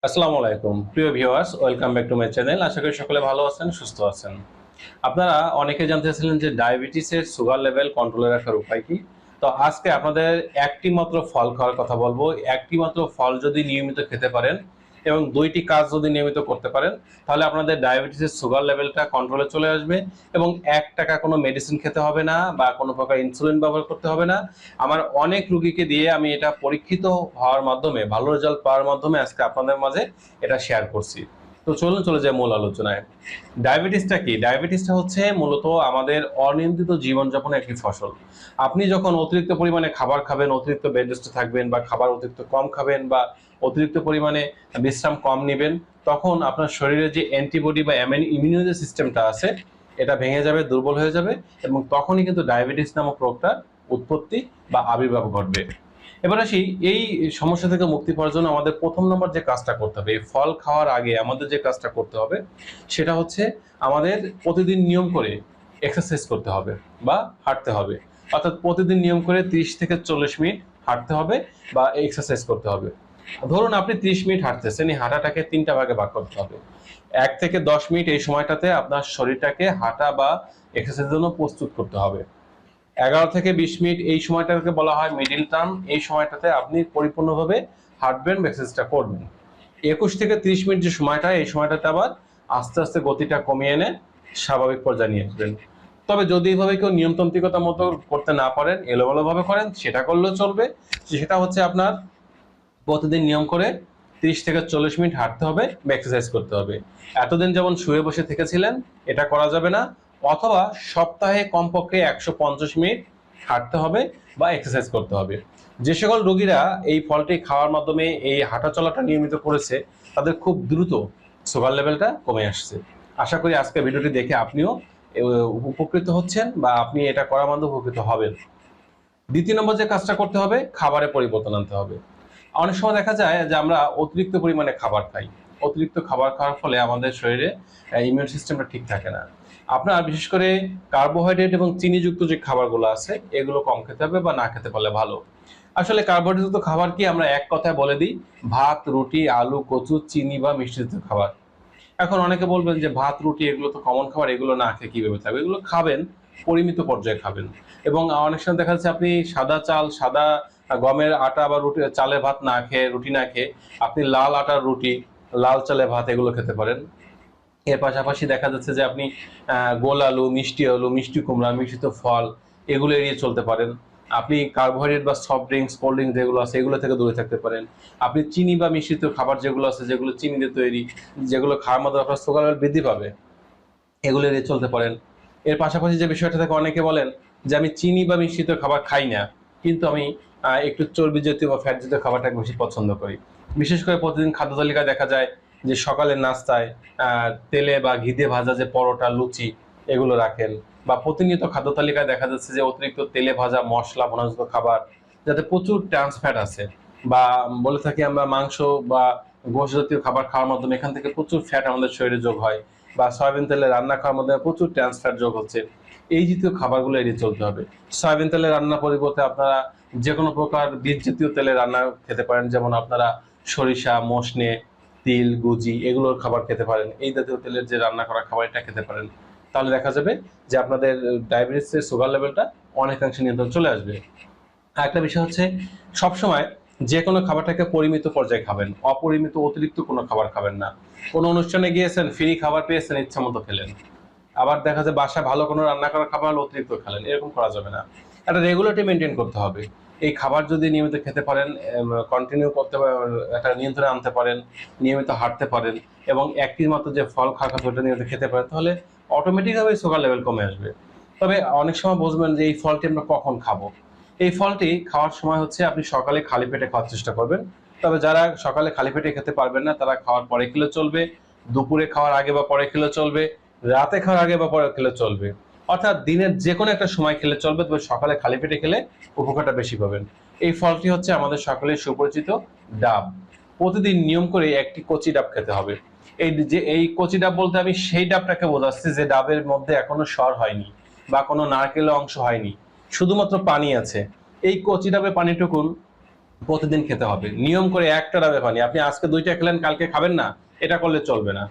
আসসালামু আলাইকুম প্রিয় viewers, welcome back to my channel. আশা করি সকলে ভালো আছেন, সুস্থ আছেন। আপনারা অনেকে জানতে চাইছিলেন যে ডায়াবেটিসের সুগার লেভেল কন্ট্রোলে রাখার উপায় কি। তো আজকে আপনাদের একটি মাত্র ফল খাওয়ার কথা বলবো। একটি মাত্র ফল যদি নিয়মিত খেতে পারেন এবং দুইটি কাজ যদি নিয়মিত করতে পারেন, তাহলে আপনাদের ডায়াবেটিসের সুগার লেভেলটা কন্ট্রোলে চলে আসবে এবং 1 টাকা কোনো মেডিসিন খেতে হবে না বা কোনো প্রকার ইনসুলিন ব্যবহার করতে হবে না। আমার অনেক রুগীকে দিয়ে আমি এটা পরীক্ষিত হওয়ার মাধ্যমে, ভালো রেজাল্ট পাওয়ার মাধ্যমে আজকে আপনাদের মাঝে এটা শেয়ার করছি। তো চলুন চলে যায় মূল আলোচনায়। ডায়াবেটিসটা কি? ডায়াবেটিসটা হচ্ছে মূলত আমাদের অনিয়ন্ত্রিত জীবনযাপনের একটি ফসল। আপনি যখন অতিরিক্ত পরিমাণে খাবার খাবেন, অতিরিক্ত বেড রেস্টে থাকবেন বা খাবার অতিরিক্ত কম খাবেন বা অতিরিক্ত পরিমাণে বিশ্রাম কম নেবেন, তখন আপনার শরীরে যে অ্যান্টিবডি বা ইমিউনিটি সিস্টেমটা আছে এটা ভেঙে যাবে, দুর্বল হয়ে যাবে এবং তখনই কিন্তু ডায়াবেটিস নামক রোগটার উৎপত্তি বা আবির্ভাব ঘটবে। এবার আসি, এই সমস্যা থেকে মুক্তি পাওয়ার জন্য আমাদের প্রথম নম্বর যে কাজটা করতে হবে, এই ফল খাওয়ার আগে আমাদের যে কাজটা করতে হবে সেটা হচ্ছে আমাদের প্রতিদিন নিয়ম করে এক্সারসাইজ করতে হবে বা হাঁটতে হবে। অর্থাৎ প্রতিদিন নিয়ম করে 30 থেকে 40 মিনিট হাঁটতে হবে বা এক্সারসাইজ করতে হবে। ধরুন আপনি 30 মিনিট হাঁটতেছেন, এই হাঁটাটাকে 3টা ভাগে ভাগ করতে হবে। 1 থেকে 10 মিনিট এই সময়টাতে আপনার শরীরটাকে হাঁটা বা এক্সারসাইজের জন্য প্রস্তুত করতে হবে। 11 থেকে 20 মিনিট এই সময়টাকে বলা হয় মিডিল টার্ম। এই সময়টাতে আপনি পরিপূর্ণভাবে হাঁটবেন বা এক্সারসাইজটা করবেন। 21 থেকে 30 মিনিট যে সময়টা, এই সময়টাতে আবার আস্তে আস্তে গতিটা কমিয়ে এনে স্বাভাবিক পর্যায়ে নিয়ে আসবেন। তবে যদি এইভাবে কেউ নিয়মতান্ত্রিকতা মতো করতে না পারেন, এলোমেলোভাবে করেন, সেটা করলেও চলবে। সেটা হচ্ছে আপনার প্রতিদিন নিয়ম করে 30 থেকে 40 মিনিট হাঁটতে হবে বা এক্সারসাইজ করতে হবে। এতদিন যেমন শুয়ে বসে থেকেছিলেন, এটা করা যাবে না। অথবা সপ্তাহে কমপক্ষে 150 মিনিট হাঁটতে হবে বা এক্সারসাইজ করতে হবে। যে সকল রোগীরা এই ফলটি খাওয়ার মাধ্যমে এই হাঁটা চলাটা নিয়মিত করেছে, তাদের খুব দ্রুত সুগার লেভেলটা কমে আসছে। আশা করি আজকে ভিডিওটি দেখে আপনিও উপকৃত হচ্ছেন বা আপনি এটা করার মাধ্যমে উপকৃত হবেন। দ্বিতীয় নম্বর যে কাজটা করতে হবে, খাবারে পরিবর্তন আনতে হবে। অনেক সময় দেখা যায় যে আমরা অতিরিক্ত পরিমাণে খাবার খাই। অতিরিক্ত খাবার খাওয়ার ফলে আমাদের শরীরে ইমিউন সিস্টেমটা ঠিক থাকে না। আপনার বিশেষ করে কার্বোহাইড্রেট এবং চিনিযুক্ত যে খাবারগুলো আছে এগুলো কম খেতে হবে বা না খেতে পারলে ভালো। আসলে কার্বোহাইড্রেটযুক্ত খাবার কি, আমরা এক কথায় বলে দিই, ভাত, রুটি, আলু, কচু, চিনি বা মিষ্টিযুক্ত খাবার। এখন অনেকে বলবেন যে ভাত, রুটি এগুলো তো কমন খাবার, এগুলো না খেয়ে কিভাবে থাকবে? এগুলো খাবেন, পরিমিত পর্যায়ে খাবেন। এবং অনেক সময় দেখা যাচ্ছে আপনি সাদা চাল, সাদা গমের আটা বা রুটি, চালের ভাত না খেয়ে, রুটি না খেয়ে আপনি লাল আটার রুটি, লাল চালের ভাত এগুলো খেতে পারেন। এর পাশাপাশি দেখা যাচ্ছে যে আপনি গোল আলু, মিষ্টি আলু, মিষ্টি কুমড়া, মিশ্রিত ফল এগুলো এড়িয়ে চলতে পারেন। আপনি কার্বোহাইড্রেট বা সফট ড্রিঙ্কস, কোল্ড ড্রিঙ্কস যেগুলো আছে এগুলো থেকে দূরে থাকতে পারেন। আপনি চিনি বা মিশ্রিত খাবার যেগুলো আছে, যেগুলো চিনি দিয়ে তৈরি, যেগুলো খাওয়ার মাধ্যমে আপনার সুগার লেভেল বৃদ্ধি পাবে, এগুলো এড়িয়ে চলতে পারেন। এর পাশাপাশি যে বিষয়টা থেকে অনেকে বলেন যে আমি চিনি বা মিশ্রিত খাবার খাই না, কিন্তু আমি একটু চর্বি জাতীয় বা ফ্যাট জাতীয় খাবারটাকে বেশি পছন্দ করি। বিশেষ করে প্রতিদিন খাদ্য তালিকায় দেখা যায় যে সকালের নাস্তায় তেলে বা ঘি দিয়ে ভাজা যে পরোটা, লুচি এগুলো রাখেন, বা প্রতিনিয়ত খাদ্য তালিকায় দেখা যাচ্ছে যে অতিরিক্ত তেলে ভাজা, মশলা ভুনাযুক্ত খাবার, যাতে প্রচুর ট্রান্স ফ্যাট আছে, বা বলে থাকি আমরা মাংস বা গোশত জাতীয় খাবার খাওয়ার মাধ্যমে এখান থেকে প্রচুর ফ্যাট আমাদের শরীরে যোগ হয়, বা সয়াবিন তেলে রান্না খাওয়ার মধ্যে প্রচুর ট্রান্স ফ্যাট যোগ হচ্ছে। এই জাতীয় খাবারগুলো এড়িয়ে চলতে হবে। সয়াবিন তেলে রান্নার পরিবর্তে আপনারা যে কোনো প্রকার বীজ জাতীয় তেলে রান্না খেতে পারেন, যেমন আপনারা সরিষা, মসনে, তিল, গুজি এগুলোর খাবার খেতে পারেন। এই জাতীয় তেলের যে রান্না করা খাবার এটা খেতে পারেন। তাহলে দেখা যাবে যে আপনাদের ডায়াবেটিসের সুগার লেভেলটা অনেকাংশে নিয়ন্ত্রণ চলে আসবে। আরেকটা বিষয় হচ্ছে, সবসময় যে কোনো খাবারটাকে পরিমিত পর্যায়ে খাবেন। অপরিমিত অতিরিক্ত কোনো খাবার খাবেন না। কোনো অনুষ্ঠানে গিয়েছেন, ফ্রি খাবার পেয়েছেন, ইচ্ছা মতো খেলেন। আবার দেখা যায় বাসায় ভালো কোনো রান্না করা খাবার হলে অতিরিক্ত খেলেন, এরকম করা যাবে না। একটা রেগুলারিটি মেনটেন করতে হবে। এই খাবার যদি নিয়মিত খেতে পারেন, কন্টিনিউ করতে পারেন, একটা নিয়ন্ত্রণে আনতে পারেন, নিয়মিত হাঁটতে পারেন এবং একটির মাত্র যে ফল খাওয়া কথা ওটা নিয়মিত খেতে পারেন, তাহলে অটোমেটিকভাবে সুগার লেভেল কমে আসবে। তবে অনেক সময় বুঝবেন যে এই ফলটি আমরা কখন খাবো। এই ফলটি খাওয়ার সময় হচ্ছে আপনি সকালে খালি পেটে খাওয়ার চেষ্টা করবেন। তবে যারা সকালে খালি পেটে খেতে পারবেন না, তারা খাওয়ার পরে খেলে চলবে, দুপুরে খাওয়ার আগে বা পরে খেলে চলবে, রাতে খাওয়ার আগে বা পরে খেলে চলবে। অর্থাৎ দিনের যে কোনো একটা সময় খেলে চলবে, তবে সকালে খালি পেটে খেলে উপকারটা বেশি পাবেন। এই ফলটি হচ্ছে আমাদের সকলের সুপরিচিত ডাব। প্রতিদিন নিয়ম করে একটি কচি ডাব খেতে হবে। এই কচি ডাব বলতে আমি সেই ডাবটাকে বোঝাচ্ছি যে ডাবের মধ্যে এখনো সর হয়নি বা কোনো নারকেলের অংশ হয়নি, শুধুমাত্র পানি আছে। এই কচি ডাবের পানিটুকুন প্রতিদিন খেতে হবে। নিয়ম করে একটা ডাবে পানি, আপনি আজকে 2টা খেলেন কালকে খাবেন না, এটা করলে চলবে না।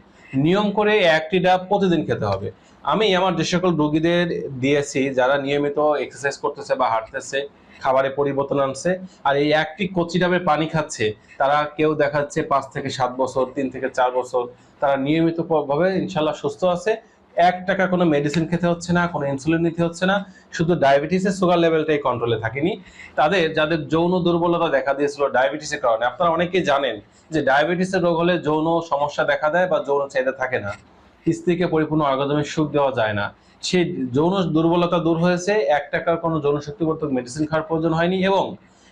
নিয়ম করে 1টি ডাব প্রতিদিন খেতে হবে। আমি আমার যে সকল রোগীদের দিয়েছি যারা নিয়মিত এক্সারসাইজ করতেছে বা হাঁটতেছে, খাবারে পরিবর্তন আনছে, আর এই 1টি কচি ডাবের পানি খাচ্ছে, তারা কেউ দেখা যাচ্ছে 5 থেকে 7 বছর, 3 থেকে 4 বছর তারা নিয়মিত ভাবে ইনশাল্লাহ সুস্থ আছে। 1 টাকা কোনো মেডিসিন খেতে হচ্ছে না, কোনো ইনসুলিন নিতে হচ্ছে না, শুধু ডায়াবেটিসের সুগার লেভেলটাই কন্ট্রোলে থাকেনি। যাদের যৌন দুর্বলতা দেখা দিয়েছিল ডায়াবেটিসের কারণে, আপনারা অনেকেই জানেন যে ডায়াবেটিসের রোগ হলে যৌন সমস্যা দেখা দেয় বা যৌন চাহিদা থাকে না, স্ত্রীকে পরিপূর্ণ অর্গাজমের সুখ দেওয়া যায় না। সেই যৌন দুর্বলতা দূর হয়েছে, 1 টাকার কোনো যৌন শক্তিবর্ধক মেডিসিন খাওয়ার প্রয়োজন হয়নি। এবং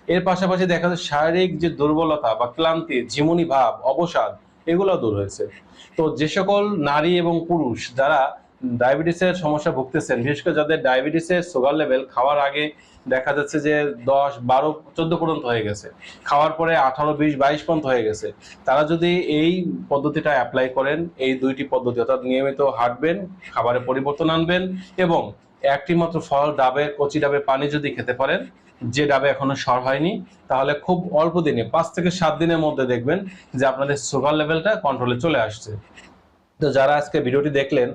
এর পাশাপাশি দেখা যায় শারীরিক যে দুর্বলতা বা ক্লান্তি, ঝিমুনি ভাব, অবসাদ, এগুলো দূর হয়েছে। তো যে সকল নারী এবং পুরুষ যারা ডায়াবেটিসের সমস্যা ভুগতেছেন, বিশেষ করে যাদের ডায়াবেটিসের সুগার লেভেল খাওয়ার আগে দেখা যাচ্ছে যে 10, 12, 14 পর্যন্ত হয়ে গেছে, খাওয়ার পরে 18, 20, 22 পর্যন্ত হয়ে গেছে, তারা যদি এই পদ্ধতিটা অ্যাপ্লাই করেন, এই 2টি পদ্ধতি অর্থাৎ নিয়মিত হাঁটবেন, খাবারে পরিবর্তন আনবেন এবং 1টি মাত্র ফল ডাবের কচি ডাবের পানি যদি খেতে পারেন, যে ডাবে এখনো সর হয়নি, তাহলে খুব অল্প দিনে 5 থেকে 7 দিনের মধ্যে দেখবেন যে আপনাদের সুগার লেভেলটা কন্ট্রোলে চলে আসছে। তো যারা আজকে ভিডিওটি দেখলেন,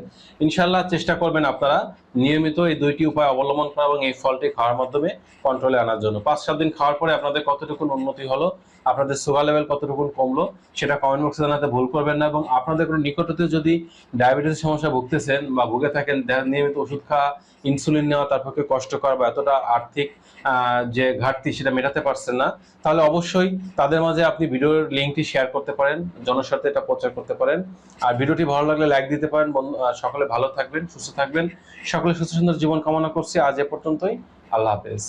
ইনশাল্লাহ চেষ্টা করবেন আপনারা নিয়মিত এই 2টি উপায় অবলম্বন করা এবং এই ফলটি খাওয়ার মাধ্যমে কন্ট্রোলে আনার জন্য। 5-7 দিন খাওয়ার পরে আপনাদের কতটুকু উন্নতি হলো, আপনাদের সুগার লেভেল কতটুকু কমলো, সেটা কমেন্ট বক্সে জানাতে ভুল করবেন না। এবং আপনাদের কোনো নিকটতে যদি ডায়াবেটিসের সমস্যা ভুগতেছেন বা ভুগে থাকেন, নিয়মিত ওষুধ খাওয়া, ইনসুলিন নেওয়া তার পক্ষে কষ্টকর বা এতটা আর্থিক যে ঘাটতি সেটা মেটাতে পারছেন না, তাহলে অবশ্যই তাদের মাঝে আপনি ভিডিওর লিঙ্কটি শেয়ার করতে পারেন, জনস্বার্থে এটা প্রচার করতে পারেন। আর ভিডিওটি ভালো লাগলে লাইক দিতে পারেন। সকলে ভালো থাকবেন, সুস্থ থাকবেন, সকলে সুস্থ সুন্দর জীবন কামনা করছি। আজ এ পর্যন্তই। আল্লাহ হাফেজ।